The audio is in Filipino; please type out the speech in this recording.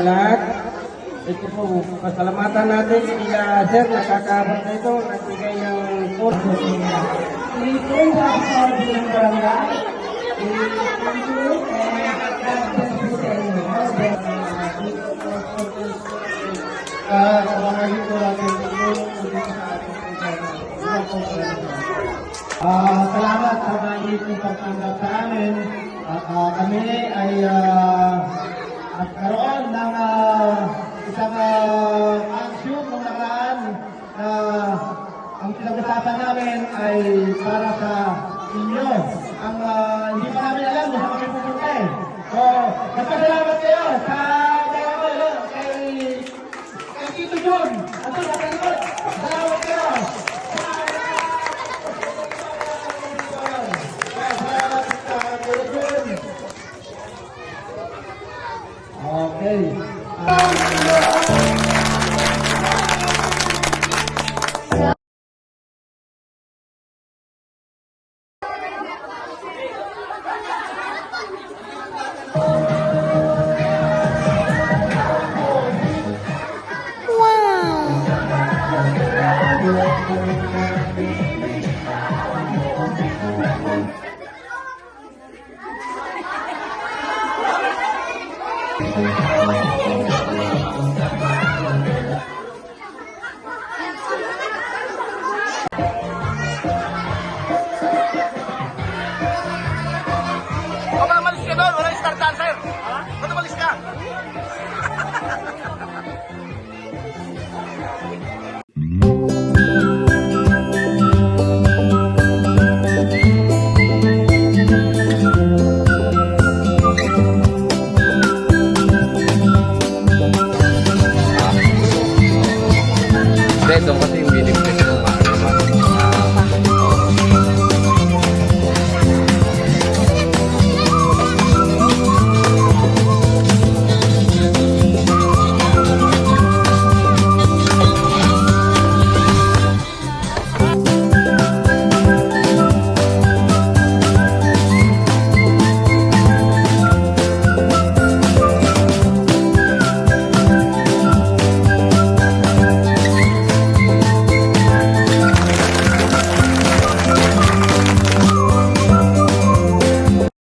Lahat, ito po, pasalamatan natin sila sir, nakakabot na ito, nagbigay ng kurso nila. Ito ang sabi ng barangay. Salamat sa mga pagtanggap sa amin. Kami ay nagkaroon ng isang action ng nakaraan na ang pinag-usapan namin ay para sa inyo. Ang hindi pa namin alam kung saan kami pupunta eh. So, nagpasalamat kayo sa kay Tito John. At sa kanilot, salamat kayo. Salamat sa Tito John. Okay. Malis ka doon, walang start dancer. Ba't umalis ka? Ito kasi yung video.